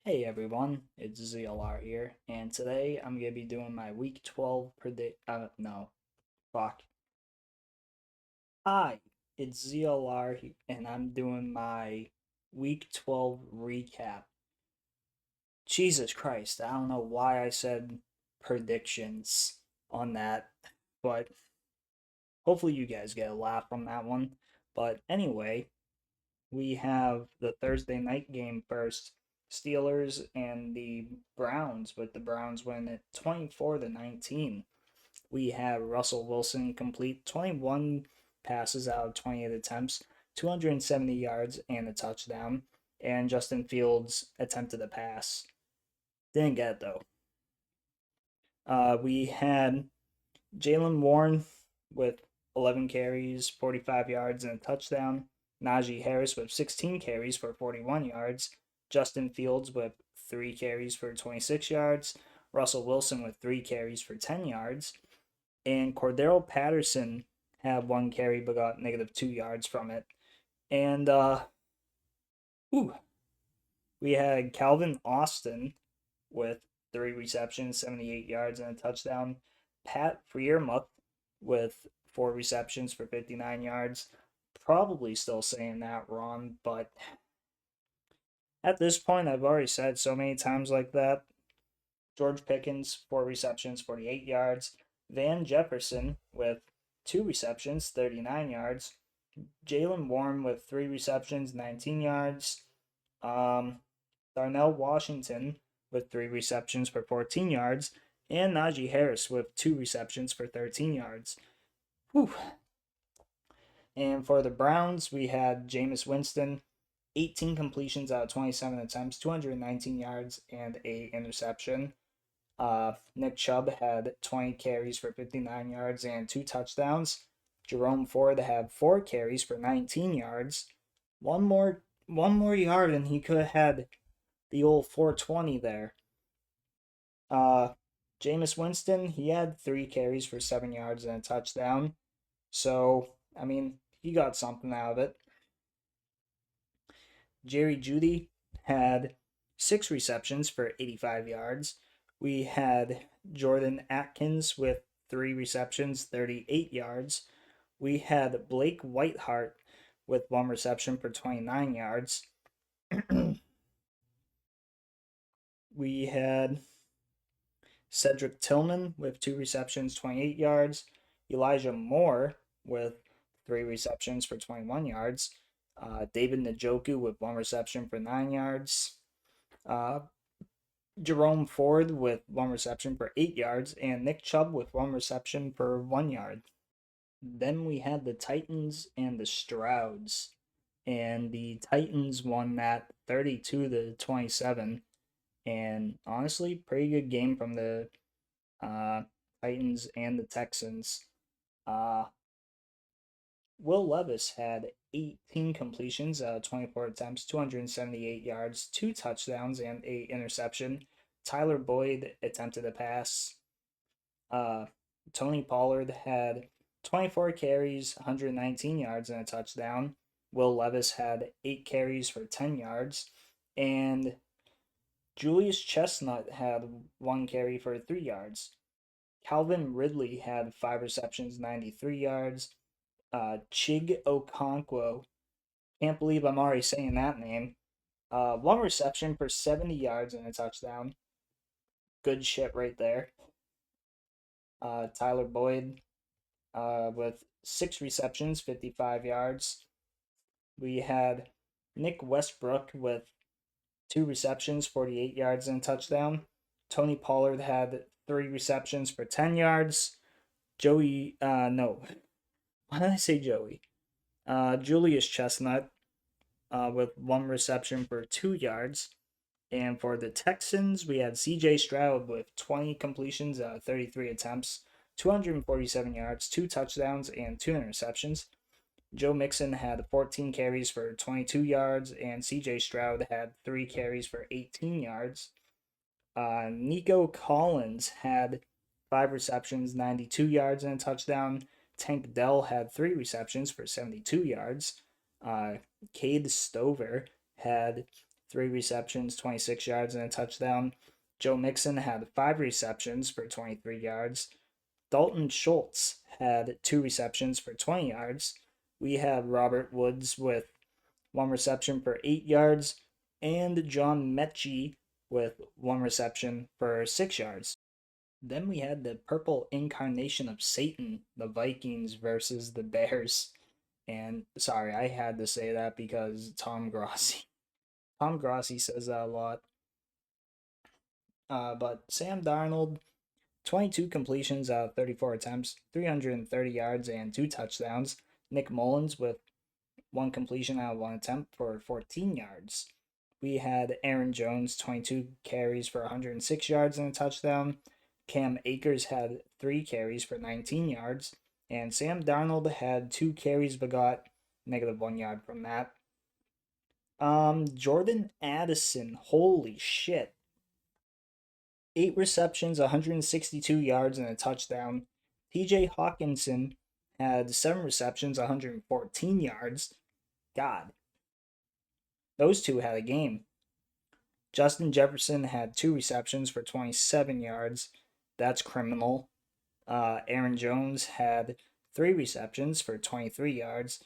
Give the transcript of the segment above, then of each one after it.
Hey everyone, it's ZLR here, and today I'm gonna be doing my Week 12 predict. No, fuck. Hi, it's ZLR, and I'm doing my Week 12 recap. Jesus Christ, I don't know why I said predictions on that, but hopefully you guys get a laugh from that one. But anyway, we have the Thursday night game first. Steelers and the Browns, with the Browns winning it 24-19. We have Russell Wilson complete 21 passes out of 28 attempts, 270 yards and a touchdown, and Justin Fields attempted a pass. Didn't get it though. We had Jalen Warren with 11 carries, 45 yards, and a touchdown. Najee Harris with 16 carries for 41 yards. Justin Fields with 3 carries for 26 yards. Russell Wilson with 3 carries for 10 yards. And Cordero Patterson had 1 carry but got negative 2 yards from it. And, ooh, we had Calvin Austin with 3 receptions, 78 yards, and a touchdown. Pat Freiermuth with 4 receptions for 59 yards. Probably still saying that wrong, but at this point, I've already said so many times like that. George Pickens, 4 receptions, 48 yards. Van Jefferson with 2 receptions, 39 yards. Jalen Warren with 3 receptions, 19 yards. Darnell Washington with 3 receptions for 14 yards, and Najee Harris with 2 receptions for 13 yards. Whew. And for the Browns, we had Jameis Winston, 18 completions out of 27 attempts, 219 yards, and a interception. Nick Chubb had 20 carries for 59 yards and 2 touchdowns. Jerome Ford had 4 carries for 19 yards. One more yard, and he could have had the old 420 there. Uh, Jameis Winston, he had 3 carries for 7 yards and a touchdown. So, I mean, he got something out of it. Jerry Jeudy had 6 receptions for 85 yards. We had Jordan Atkins with 3 receptions, 38 yards. We had Blake Whiteheart with 1 reception for 29 yards. We had Cedric Tillman with 2 receptions, 28 yards. Elijah Moore with 3 receptions for 21 yards. David Njoku with 1 reception for 9 yards. Uh, Jerome Ford with 1 reception for 8 yards. And Nick Chubb with 1 reception for 1 yard. Then we had the Titans and the Strouds. And the Titans won that 32-27. And honestly, pretty good game from the uh, Titans and the Texans. Uh, Will Levis had 18 completions out of 24 attempts, 278 yards, 2 touchdowns, and a interception. Tyler Boyd attempted a pass. Uh, Tony Pollard had 24 carries, 119 yards, and a touchdown. Will Levis had 8 carries for 10 yards. And Julius Chestnut had 1 carry for 3 yards. Calvin Ridley had 5 receptions, 93 yards. Chig Okonkwo, can't believe I'm already saying that name. 1 reception for 70 yards and a touchdown. Good shit right there. Tyler Boyd with 6 receptions, 55 yards. We had Nick Westbrook with 2 receptions, 48 yards and a touchdown. Tony Pollard had 3 receptions for 10 yards. No, why did I say Joey? Julius Chestnut with 1 reception for 2 yards. And for the Texans, we had CJ Stroud with 20 completions, 33 attempts, 247 yards, 2 touchdowns, and 2 interceptions. Joe Mixon had 14 carries for 22 yards, and CJ Stroud had 3 carries for 18 yards. Nico Collins had 5 receptions, 92 yards, and a touchdown. Tank Dell had 3 receptions for 72 yards. Cade Stover had 3 receptions, 26 yards, and a touchdown. Joe Mixon had 5 receptions for 23 yards. Dalton Schultz had 2 receptions for 20 yards. We had Robert Woods with 1 reception for 8 yards, and John Mechie with 1 reception for 6 yards. Then we had the purple incarnation of Satan, the Vikings versus the Bears. And sorry, I had to say that because Tom Grossi. Tom Grossi says that a lot. But Sam Darnold, 22 completions out of 34 attempts, 330 yards, and 2 touchdowns. Nick Mullins with 1 completion out of 1 attempt for 14 yards. We had Aaron Jones, 22 carries for 106 yards and a touchdown. Cam Akers had 3 carries for 19 yards. And Sam Darnold had 2 carries but got -1 yard from that. Jordan Addison, holy shit. 8 receptions, 162 yards, and a touchdown. TJ Hawkinson had 7 receptions, 114 yards. God, those two had a game. Justin Jefferson had 2 receptions for 27 yards. That's criminal. Aaron Jones had 3 receptions for 23 yards.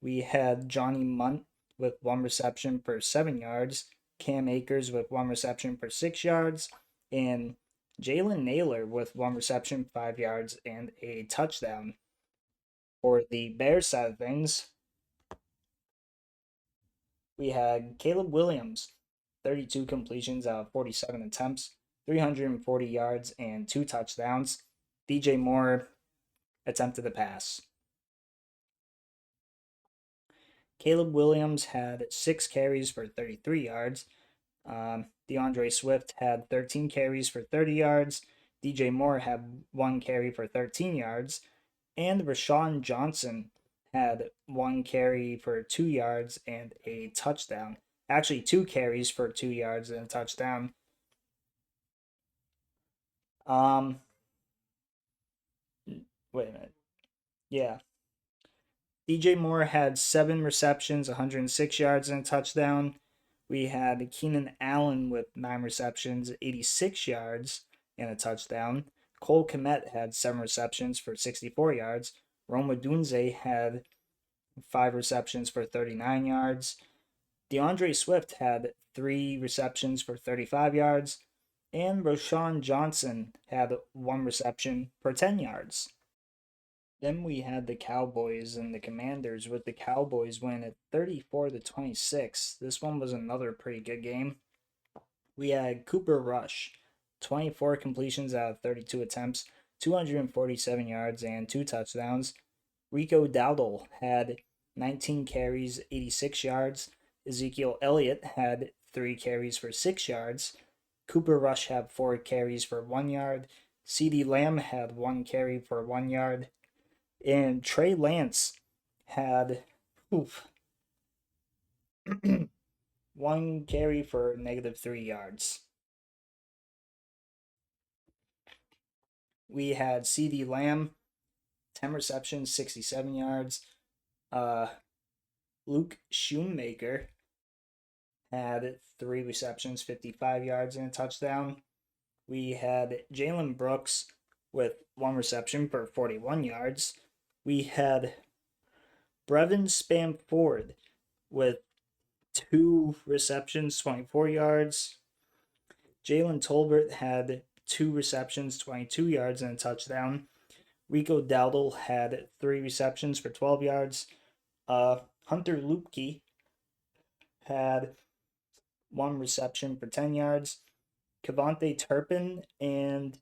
We had Johnny Munt with 1 reception for 7 yards. Cam Akers with 1 reception for 6 yards. And Jalen Naylor with 1 reception, 5 yards, and a touchdown. For the Bears side of things, we had Caleb Williams, 32 completions out of 47 attempts, 340 yards, and 2 touchdowns. DJ Moore attempted a pass. Caleb Williams had 6 carries for 33 yards. DeAndre Swift had 13 carries for 30 yards. DJ Moore had 1 carry for 13 yards. And Rashawn Johnson had 1 carry for 2 yards and a touchdown. Actually, 2 carries for 2 yards and a touchdown. Wait a minute. Yeah. DJ Moore had 7 receptions, 106 yards, and a touchdown. We had Keenan Allen with 9 receptions, 86 yards, and a touchdown. Cole Kmet had 7 receptions for 64 yards. Rome Odunze had 5 receptions for 39 yards. DeAndre Swift had 3 receptions for 35 yards. And Rashawn Johnson had 1 reception for 10 yards. Then we had the Cowboys and the Commanders, with the Cowboys winning at 34-26. This one was another pretty good game. We had Cooper Rush, 24 completions out of 32 attempts, 247 yards, and 2 touchdowns. Rico Dowdle had 19 carries, 86 yards. Ezekiel Elliott had 3 carries for 6 yards. Cooper Rush had 4 carries for 1 yard. CeeDee Lamb had 1 carry for 1 yard. And Trey Lance had 1 carry for -3 yards. We had CeeDee Lamb, 10 receptions, 67 yards. Luke Shoemaker had 3 receptions, 55 yards, and a touchdown. We had Jalen Brooks with 1 reception for 41 yards. We had Brevin Spamford with 2 receptions, 24 yards. Jalen Tolbert had 2 receptions, 22 yards, and a touchdown. Rico Dowdle had 3 receptions for 12 yards. Hunter Luepke had 1 reception for 10 yards. Cavante Turpin and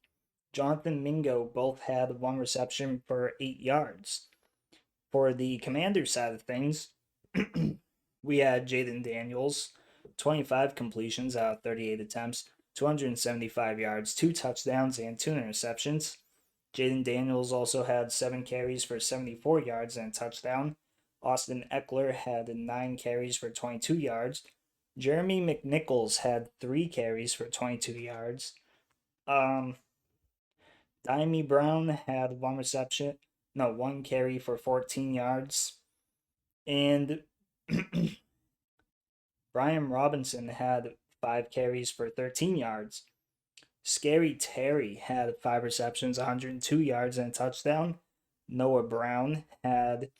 Jonathan Mingo both had 1 reception for 8 yards. For the Commander side of things, we had Jaden Daniels, 25 completions out of 38 attempts, 275 yards, 2 touchdowns, and 2 interceptions. Jaden Daniels also had 7 carries for 74 yards and a touchdown. Austin Eckler had 9 carries for 22 yards. Jeremy McNichols had 3 carries for 22 yards. Dyami Brown had 1 carry for 14 yards. And Brian Robinson had 5 carries for 13 yards. Scary Terry had 5 receptions, 102 yards, and a touchdown. Noah Brown had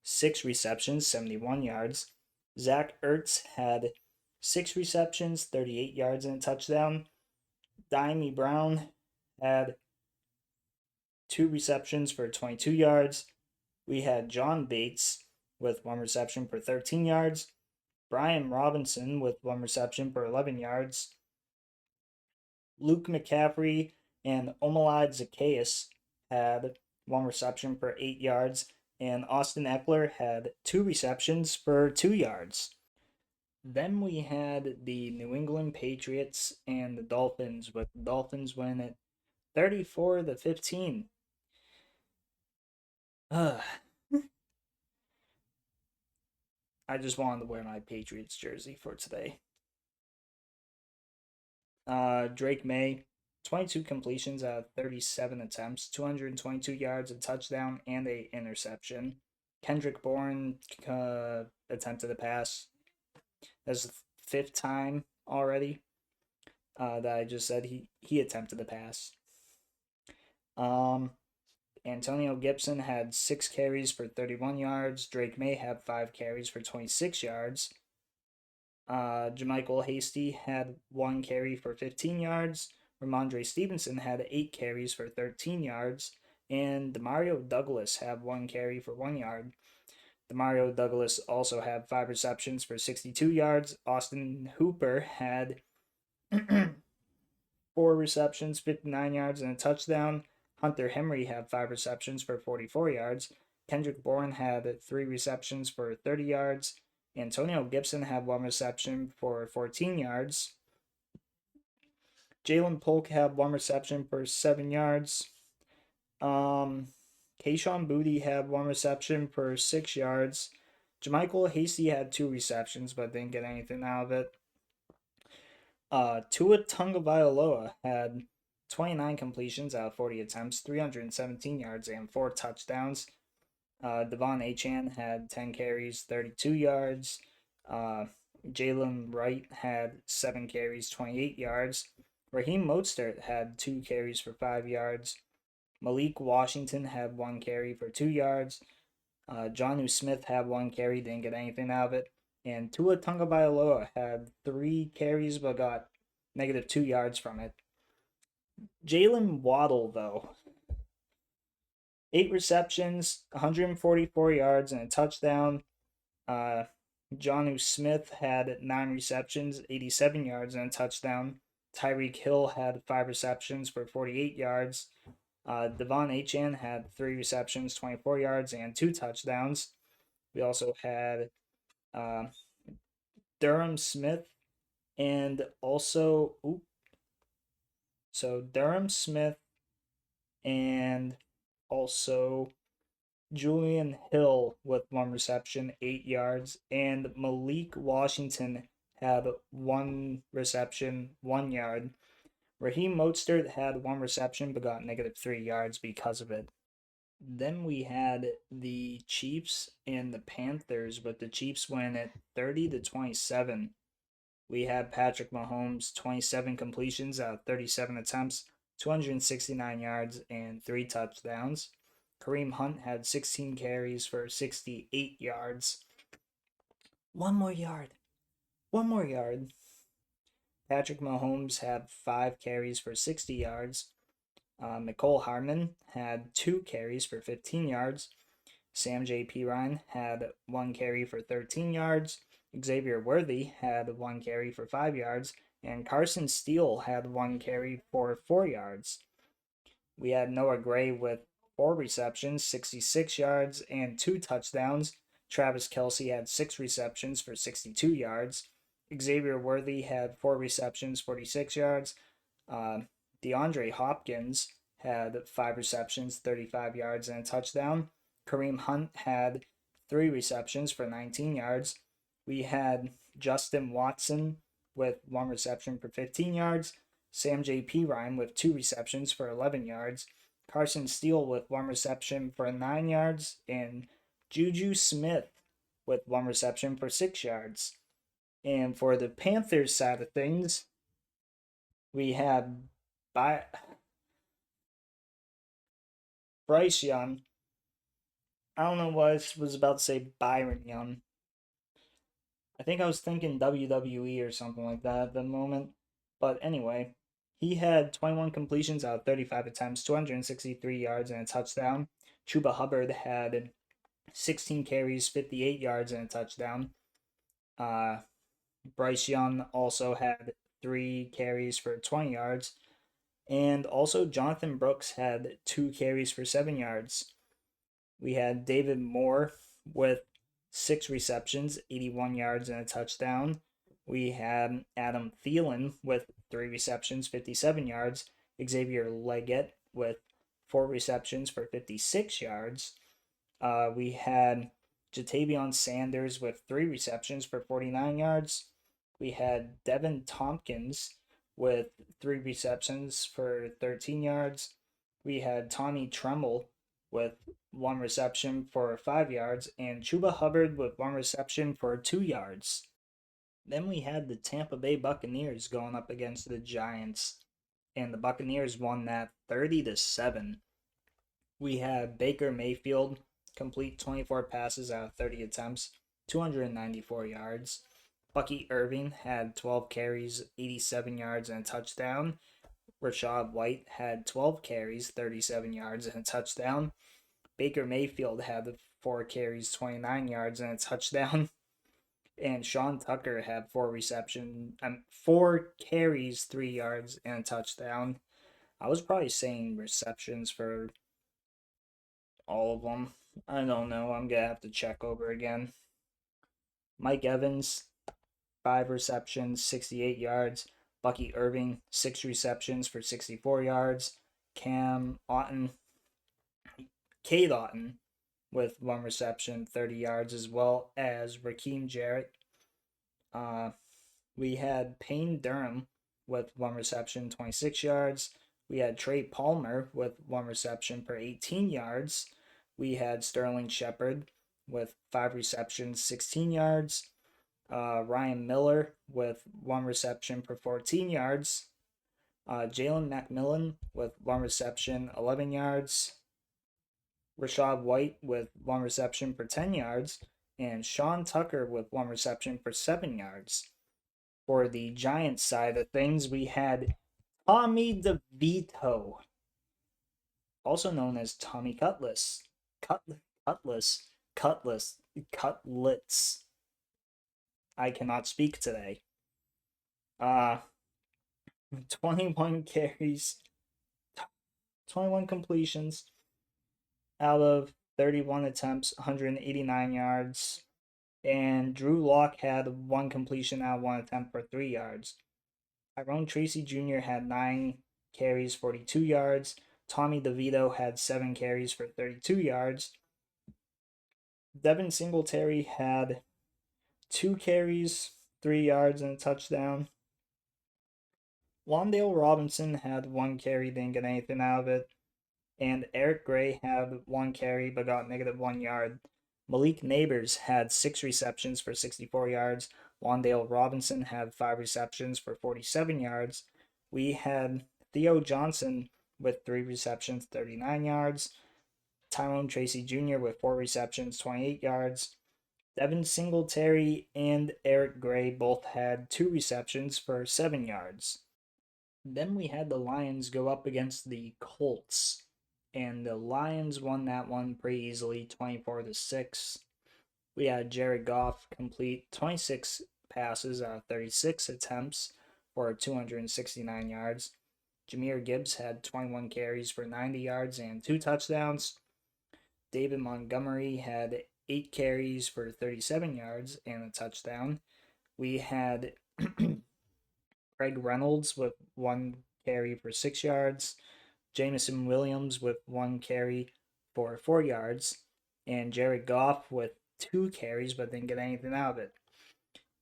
6 receptions, 71 yards. Zach Ertz had 6 receptions, 38 yards, and a touchdown. Dimey Brown had 2 receptions for 22 yards. We had John Bates with 1 reception for 13 yards. Brian Robinson with 1 reception for 11 yards. Luke McCaffrey and Omalide Zacchaeus had 1 reception for 8 yards. And Austin Eckler had 2 receptions for 2 yards. Then we had the New England Patriots and the Dolphins, with the Dolphins win at 34-15. I just wanted to wear my Patriots jersey for today. Drake May, 22 completions out of 37 attempts, 222 yards, a touchdown, and a interception. Kendrick Bourne attempted a pass. That's the 5th time already that I just said he attempted a pass. Antonio Gibson had 6 carries for 31 yards. Drake May had 5 carries for 26 yards. JaMychal Hasty had 1 carry for 15 yards. Ramondre Stevenson had 8 carries for 13 yards. And Demario Douglas had 1 carry for 1 yard. Demario Douglas also had 5 receptions for 62 yards. Austin Hooper had 4 receptions, 59 yards, and a touchdown. Hunter Henry had 5 receptions for 44 yards. Kendrick Bourne had 3 receptions for 30 yards. Antonio Gibson had 1 reception for 14 yards. Jalen Polk had 1 reception for 7 yards. Kayshon Boutte had 1 reception for 6 yards. JaMychal Hasty had 2 receptions, but didn't get anything out of it. Tua Tagovailoa had 29 completions out of 40 attempts, 317 yards, and 4 touchdowns. Devon Achane had 10 carries, 32 yards. Jalen Wright had 7 carries, 28 yards. Raheem Mostert had 2 carries for 5 yards. Malik Washington had 1 carry for 2 yards. Jonnu Smith had 1 carry, didn't get anything out of it. And Tua Tagovailoa had 3 carries but got -2 yards from it. Jalen Waddle, though, 8 receptions, 144 yards, and a touchdown. Jonnu Smith had 9 receptions, 87 yards, and a touchdown. Tyreek Hill had 5 receptions for 48 yards. Devon Achane had 3 receptions, 24 yards, and 2 touchdowns. We also had Durham Smith and also Durham Smith and also Julian Hill with 1 reception, 8 yards, and Malik Washington had 1 reception, 1 yard. Raheem Mostert had 1 reception but got -3 yards because of it. Then we had the Chiefs and the Panthers, but the Chiefs win at 30-27. We had Patrick Mahomes, 27 completions out of 37 attempts, 269 yards, and 3 touchdowns. Kareem Hunt had 16 carries for 68 yards. One more yard. Patrick Mahomes had 5 carries for 60 yards. Mecole Hardman had 2 carries for 15 yards. Sam J. Perine had 1 carry for 13 yards. Xavier Worthy had 1 carry for 5 yards. And Carson Steele had 1 carry for 4 yards. We had Noah Gray with 4 receptions, 66 yards, and 2 touchdowns. Travis Kelce had 6 receptions for 62 yards. Xavier Worthy had 4 receptions, 46 yards. DeAndre Hopkins had 5 receptions, 35 yards, and a touchdown. Kareem Hunt had 3 receptions for 19 yards. We had Justin Watson with 1 reception for 15 yards. Sam J. Perine with 2 receptions for 11 yards. Carson Steele with 1 reception for 9 yards. And Juju Smith with 1 reception for 6 yards. And for the Panthers side of things, we had Bryce Young. I don't know why I was about to say Byron Young. I think I was thinking WWE or something like that at the moment. But anyway, he had 21 completions out of 35 attempts, 263 yards, and a touchdown. Chuba Hubbard had 16 carries, 58 yards, and a touchdown. Uh, Bryce Young also had 3 carries for 20 yards. And also, Jonathan Brooks had 2 carries for 7 yards. We had David Moore with 6 receptions, 81 yards, and a touchdown. We had Adam Thielen with 3 receptions, 57 yards. Xavier Leggett with 4 receptions for 56 yards. We had Jatavion Sanders with 3 receptions for 49 yards. We had Devin Tompkins with 3 receptions for 13 yards. We had Tommy Tremble with 1 reception for 5 yards, and Chuba Hubbard with 1 reception for 2 yards. Then we had the Tampa Bay Buccaneers going up against the Giants, and the Buccaneers won that 30-7. We had Baker Mayfield complete 24 passes out of 30 attempts, 294 yards. Bucky Irving had 12 carries, 87 yards, and a touchdown. Rachaad White had 12 carries, 37 yards, and a touchdown. Baker Mayfield had 4 carries, 29 yards, and a touchdown. And Sean Tucker had 4 carries, 3 yards, and a touchdown. I was probably saying receptions for all of them. I don't know. I'm gonna have to check over again. Mike Evans, 5 receptions, 68 yards. Bucky Irving, 6 receptions for 64 yards. Cade Otton, with 1 reception, 30 yards, as well as Raheem Jarrett. We had Payne Durham with 1 reception, 26 yards. We had Trey Palmer with 1 reception for 18 yards. We had Sterling Shepard with 5 receptions, 16 yards. Ryan Miller with 1 reception for 14 yards. Jalen McMillan with 1 reception, 11 yards. Rachaad White with 1 reception for 10 yards. And Sean Tucker with 1 reception for 7 yards. For the Giants side of things, we had Tommy DeVito, also known as Tommy Cutlets. Cutlets. I cannot speak today. 21 carries, 21 completions out of 31 attempts, 189 yards. And Drew Lock had 1 completion out of 1 attempt for 3 yards. Tyrone Tracy Jr. had 9 carries, 42 yards. Tommy DeVito had 7 carries for 32 yards. Devin Singletary had 2 carries, 3 yards, and a touchdown. Wan'Dale Robinson had 1 carry, didn't get anything out of it. And Eric Gray had 1 carry but got -1 yard. Malik Neighbors had 6 receptions for 64 yards. Wan'Dale Robinson had 5 receptions for 47 yards. We had Theo Johnson with 3 receptions, 39 yards. Tyrone Tracy Jr. with 4 receptions, 28 yards. Devin Singletary and Eric Gray both had 2 receptions for 7 yards. Then we had the Lions go up against the Colts, and the Lions won that one pretty easily, 24-6. We had Jared Goff complete 26 passes out of 36 attempts for 269 yards. Jahmyr Gibbs had 21 carries for 90 yards and 2 touchdowns. David Montgomery had 8 carries for 37 yards and a touchdown. We had Craig Reynolds with 1 carry for 6 yards. Jameson Williams with 1 carry for 4 yards. And Jared Goff with 2 carries but didn't get anything out of it.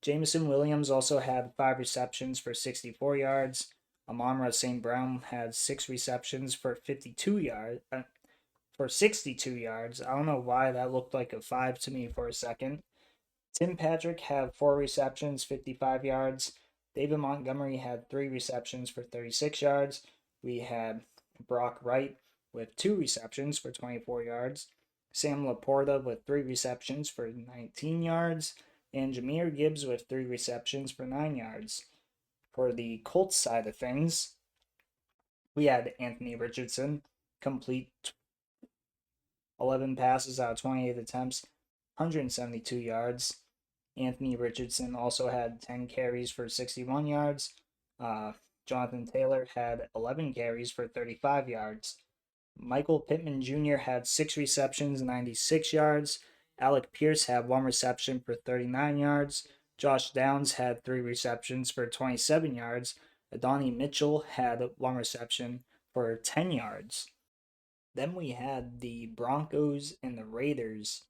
Jameson Williams also had 5 receptions for 64 yards. Amon-Ra St. Brown had 6 receptions for 52 yards. For 62 yards. I don't know why that looked like a 5 to me for a second. Tim Patrick had 4 receptions, 55 yards. David Montgomery had 3 receptions for 36 yards. We had Brock Wright with 2 receptions for 24 yards. Sam Laporta with 3 receptions for 19 yards. And Jahmyr Gibbs with 3 receptions for 9 yards. For the Colts side of things, we had Anthony Richardson complete 11 passes out of 28 attempts, 172 yards. Anthony Richardson also had 10 carries for 61 yards. Jonathan Taylor had 11 carries for 35 yards. Michael Pittman Jr. had 6 receptions, 96 yards. Alec Pierce had 1 reception for 39 yards. Josh Downs had 3 receptions for 27 yards. Adonai Mitchell had 1 reception for 10 yards. Then we had the Broncos and the Raiders.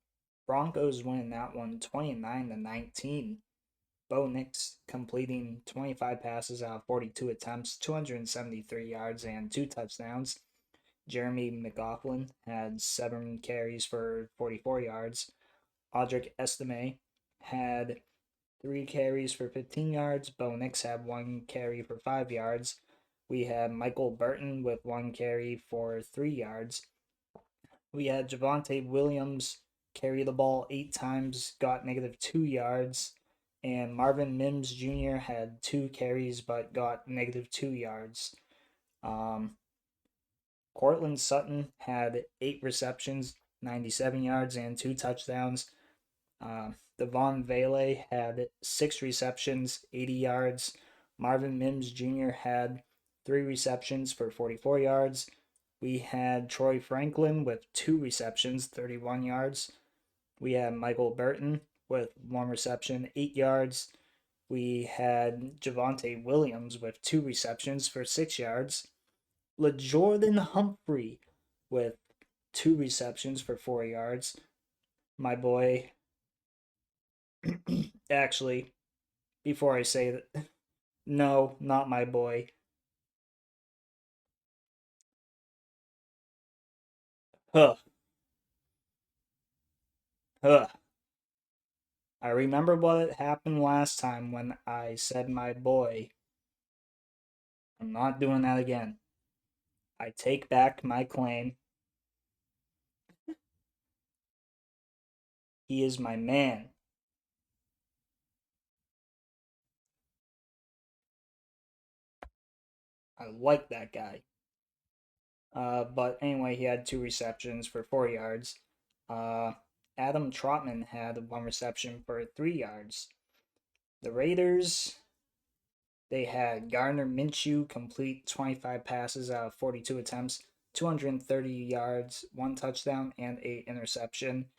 Broncos winning that one 29-19. Bo Nix completing 25 passes out of 42 attempts, 273 yards, and 2 touchdowns. Jeremy McLaughlin had 7 carries for 44 yards. Audric Estime had 3 carries for 15 yards. Bo Nix had 1 carry for 5 yards. We had Michael Burton with 1 carry for 3 yards. We had Javonte Williams carry the ball 8 times, got -2 yards. And Marvin Mims Jr. had 2 carries but got -2 yards. Cortland Sutton had 8 receptions, 97 yards, and 2 touchdowns. Devon Vele had 6 receptions, 80 yards. Marvin Mims Jr. had 3 receptions for 44 yards. We had Troy Franklin with 2 receptions, 31 yards. We had Michael Burton with 1 reception, 8 yards. We had Javonte Williams with 2 receptions for 6 yards. LaJordan Humphrey with 2 receptions for 4 yards. My boy. Actually, before I say that, no, not my boy. Huh. Huh. I remember what happened last time when I said my boy. I'm not doing that again. I take back my claim. He is my man. I like that guy. But anyway, he had 2 receptions for 4 yards. Adam Trotman had 1 reception for 3 yards. The Raiders, they had Gardner Minshew complete 25 passes out of 42 attempts, 230 yards, 1 touchdown, and 8 interception.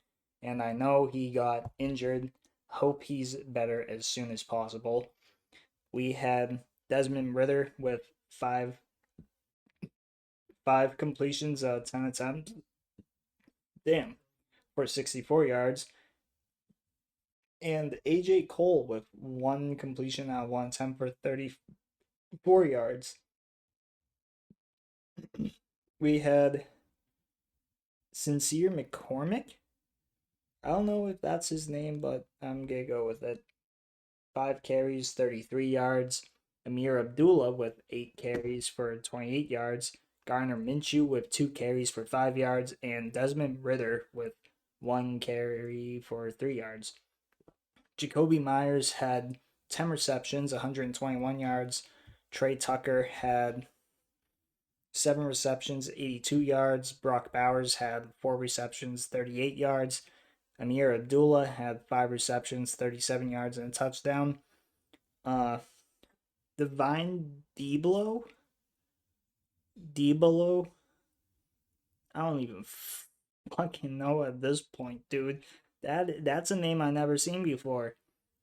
And I know he got injured. Hope he's better as soon as possible. We had Desmond Ridder with five completions out of 10 attempts. Damn. For 64 yards. And AJ Cole with 1 completion out of 1 attempt for 34 yards. We had Sincere McCormick. I don't know if that's his name, but I'm going to go with it. 5 carries, 33 yards. Amir Abdullah with 8 carries for 28 yards. Gardner Minshew with 2 carries for 5 yards. And Desmond Ridder with 1 carry for 3 yards. Jacoby Myers had 10 receptions, 121 yards. Trey Tucker had 7 receptions, 82 yards. Brock Bowers had 4 receptions, 38 yards. Amir Abdullah had 5 receptions, 37 yards, and a touchdown. Divine Deablo? I don't even fucking know at this point, dude. That's a name I never seen before.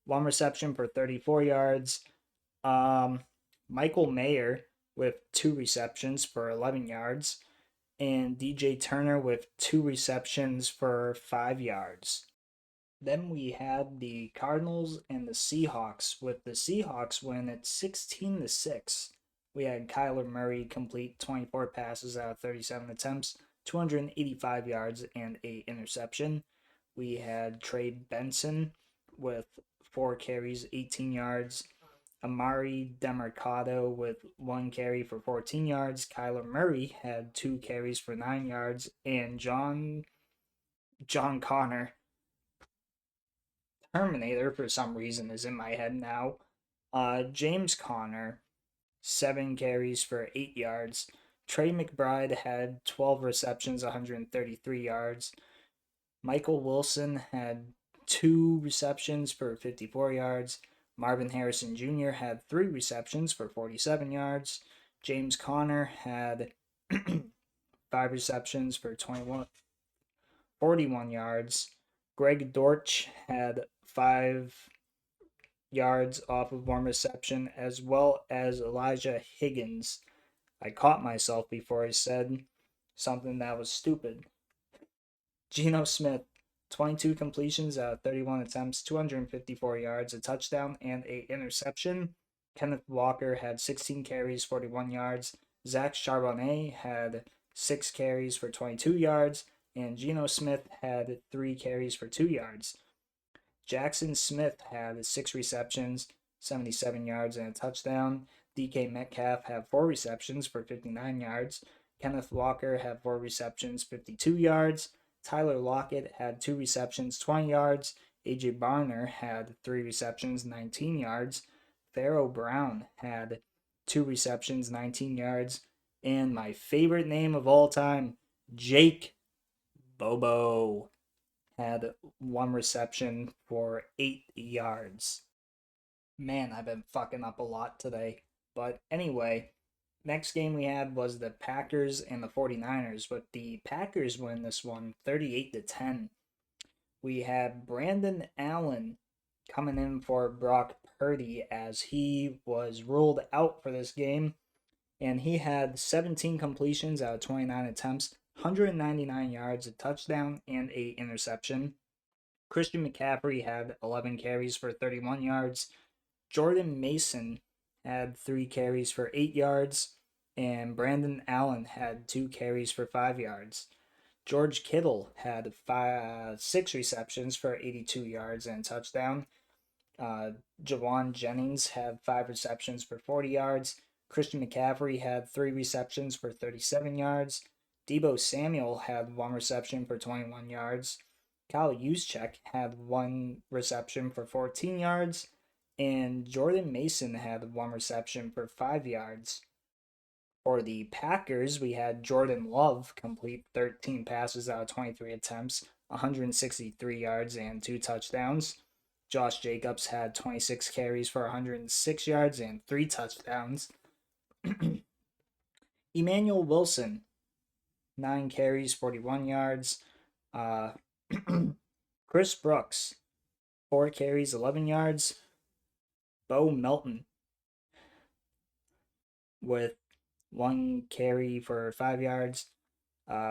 1 reception for 34 yards. Michael Mayer with 2 receptions for 11 yards. And DJ Turner with 2 receptions for 5 yards. Then we had the Cardinals and the Seahawks, with the Seahawks win at 16-6. We had Kyler Murray complete 24 passes out of 37 attempts, 285 yards, and 8 interception. We had Trey Benson with 4 carries, 18 yards. Amari Demercado with 1 carry for 14 yards. Kyler Murray had 2 carries for 9 yards. And John Connor, Terminator for some reason is in my head now. James Conner, 7 carries for 8 yards. Trey McBride had 12 receptions, 133 yards. Michael Wilson had 2 receptions for 54 yards. Marvin Harrison Jr. had 3 receptions for 47 yards. James Conner had 5 receptions for 41 yards. Greg Dortch had 5 yards off of 1 reception, as well as Elijah Higgins. I caught myself before I said something that was stupid. Geno Smith, 22 completions out of 31 attempts, 254 yards, a touchdown, and an interception. Kenneth Walker had 16 carries, 41 yards. Zach Charbonnet had 6 carries for 22 yards, and Geno Smith had 3 carries for 2 yards. Jackson Smith had 6 receptions, 77 yards, and a touchdown. DK Metcalf had 4 receptions for 59 yards. Kenneth Walker had 4 receptions, 52 yards. Tyler Lockett had 2 receptions, 20 yards. AJ Barner had 3 receptions, 19 yards. Pharaoh Brown had 2 receptions, 19 yards. And my favorite name of all time, Jake Bobo, had 1 reception for 8 yards. Man, I've been fucking up a lot today. But anyway, next game we had was the Packers and the 49ers, but the Packers win this one 38-10. We had Brandon Allen coming in for Brock Purdy as he was ruled out for this game, and he had 17 completions out of 29 attempts, 199 yards, a touchdown, and a interception. Christian McCaffrey had 11 carries for 31 yards. Jordan Mason had 3 carries for 8 yards, and Brandon Allen had 2 carries for 5 yards. George Kittle had 6 receptions for 82 yards and a touchdown. Jawan Jennings had 5 receptions for 40 yards. Christian McCaffrey had 3 receptions for 37 yards. Deebo Samuel had 1 reception for 21 yards. Kyle Juszczyk had 1 reception for 14 yards. And Jordan Mason had 1 reception for 5 yards. For the Packers, we had Jordan Love complete 13 passes out of 23 attempts, 163 yards, and 2 touchdowns. Josh Jacobs had 26 carries for 106 yards and 3 touchdowns. Emmanuel Wilson, 9 carries, 41 yards. Chris Brooks, 4 carries, 11 yards. Bo Melton with 1 carry for 5 yards.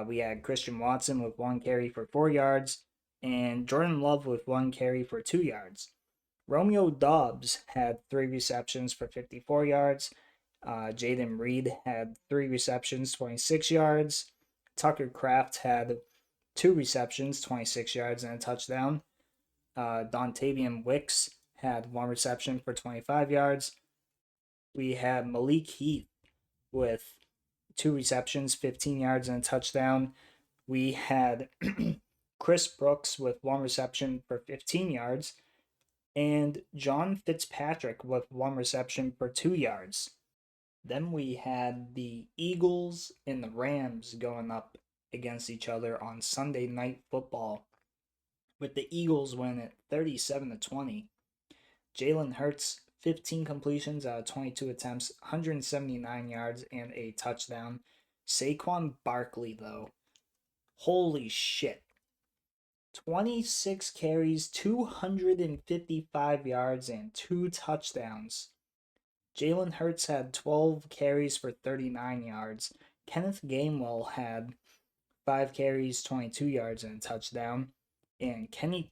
We had Christian Watson with 1 carry for 4 yards, and Jordan Love with 1 carry for 2 yards. Romeo Doubs had 3 receptions for 54 yards. Jaden Reed had 3 receptions, 26 yards. Tucker Kraft had 2 receptions, 26 yards, and a touchdown. Dontavian Wicks had 1 reception for 25 yards. We had Malik Heath with 2 receptions, 15 yards, and a touchdown. We had Chris Brooks with 1 reception for 15 yards. And John Fitzpatrick with 1 reception for 2 yards. Then we had the Eagles and the Rams going up against each other on Sunday Night Football, with the Eagles winning at 37-20. Jalen Hurts, 15 completions out of 22 attempts, 179 yards, and a touchdown. Saquon Barkley, though, holy shit. 26 carries, 255 yards, and 2 touchdowns. Jalen Hurts had 12 carries for 39 yards. Kenneth Gainwell had 5 carries, 22 yards, and a touchdown. And Kenny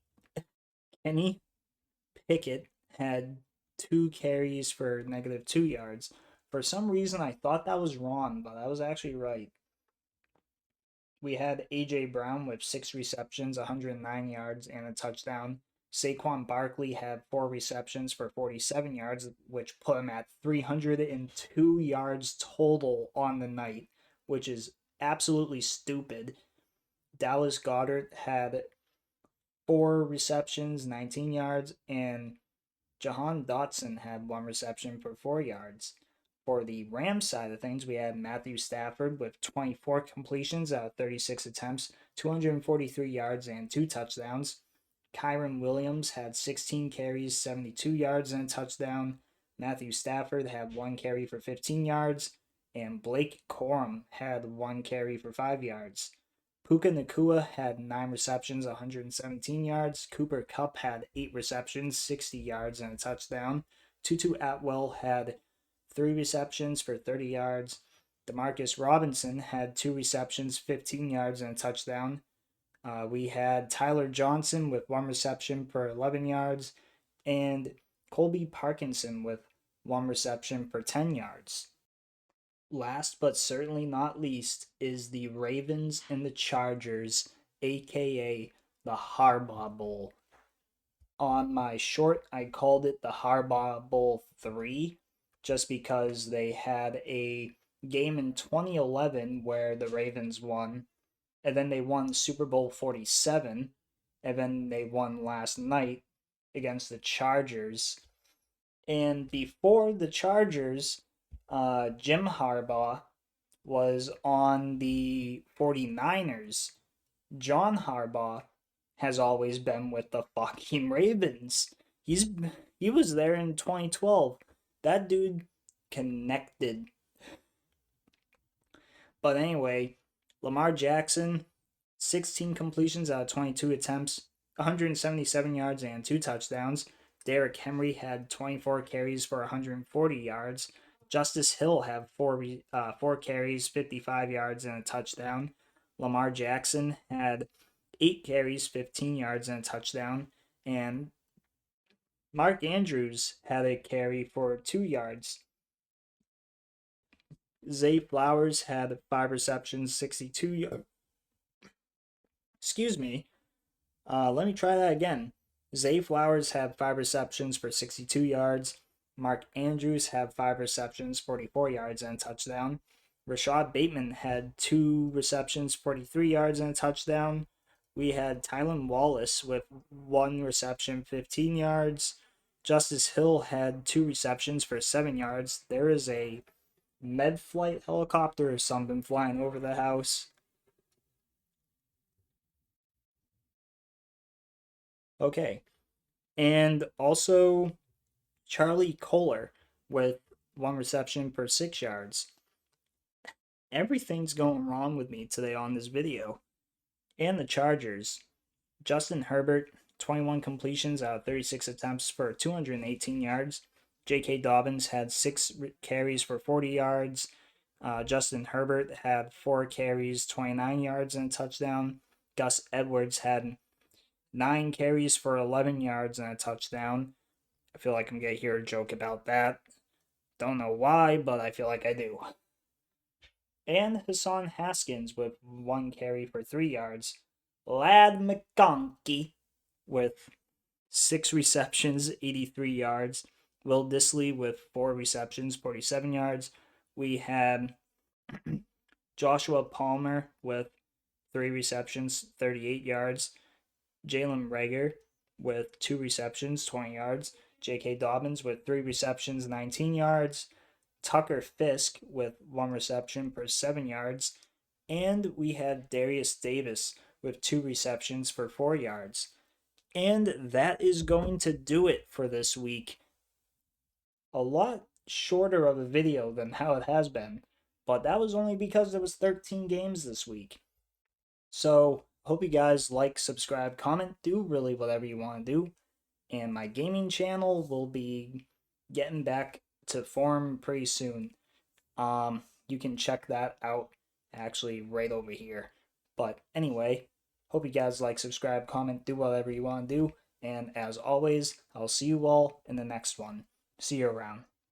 Pickett had 2 carries for -2 yards. For some reason, I thought that was wrong, but I was actually right. We had A.J. Brown with 6 receptions, 109 yards, and a touchdown. Saquon Barkley had 4 receptions for 47 yards, which put him at 302 yards total on the night, which is absolutely stupid. Dallas Goedert had 4 receptions, 19 yards, and Jahan Dotson had 1 reception for 4 yards. For the Rams side of things, we had Matthew Stafford with 24 completions out of 36 attempts, 243 yards, and 2 touchdowns. Kyren Williams had 16 carries, 72 yards, and a touchdown. Matthew Stafford had 1 carry for 15 yards, and Blake Corum had 1 carry for 5 yards. Puka Nacua had 9 receptions, 117 yards. Cooper Kupp had 8 receptions, 60 yards, and a touchdown. Tutu Atwell had 3 receptions for 30 yards. Demarcus Robinson had 2 receptions, 15 yards, and a touchdown. We had Tyler Johnson with 1 reception for 11 yards, and Colby Parkinson with 1 reception for 10 yards. Last but certainly not least is the Ravens and the Chargers, aka the Harbaugh Bowl. On my short, I called it the Harbaugh Bowl 3, just because they had a game in 2011 where the Ravens won, and then they won Super Bowl 47, and then they won last night against the Chargers. And before the Chargers, Jim Harbaugh was on the 49ers. John Harbaugh has always been with the fucking Ravens. He was there in 2012. That dude connected. But anyway, Lamar Jackson, 16 completions out of 22 attempts, 177 yards and 2 touchdowns. Derrick Henry had 24 carries for 140 yards. Justice Hill had 4 carries, 55 yards, and a touchdown. Lamar Jackson had 8 carries, 15 yards, and a touchdown. And Mark Andrews had a carry for 2 yards. Zay Flowers had 5 receptions, 62 yards. Excuse me. Let me try that again. Zay Flowers had 5 receptions for 62 yards. Mark Andrews had 5 receptions, 44 yards, and a touchdown. Rashad Bateman had 2 receptions, 43 yards, and a touchdown. We had Tylan Wallace with 1 reception, 15 yards. Justice Hill had 2 receptions for 7 yards. There is a med flight helicopter or something flying over the house. Okay. And also Charlie Kohler with 1 reception for 6 yards. Everything's going wrong with me today on this video. And the Chargers. Justin Herbert, 21 completions out of 36 attempts for 218 yards. J.K. Dobbins had 6 carries for 40 yards. Justin Herbert had 4 carries, 29 yards, and a touchdown. Gus Edwards had 9 carries for 11 yards and a touchdown. I feel like I'm going to hear a joke about that. Don't know why, but I feel like I do. And Hassan Haskins with 1 carry for 3 yards. Lad McConkey with 6 receptions, 83 yards. Will Dissly with 4 receptions, 47 yards. We had Joshua Palmer with 3 receptions, 38 yards. Jalen Reagor with 2 receptions, 20 yards. J.K. Dobbins with 3 receptions, 19 yards. Tucker Fisk with 1 reception for 7 yards. And we had Darius Davis with 2 receptions for 4 yards. And that is going to do it for this week. A lot shorter of a video than how it has been, but that was only because there was 13 games this week. So, hope you guys like, subscribe, comment, do really whatever you want to do. And my gaming channel will be getting back to form pretty soon. You can check that out actually right over here. But anyway, hope you guys like, subscribe, comment, do whatever you want to do. And as always, I'll see you all in the next one. See you around.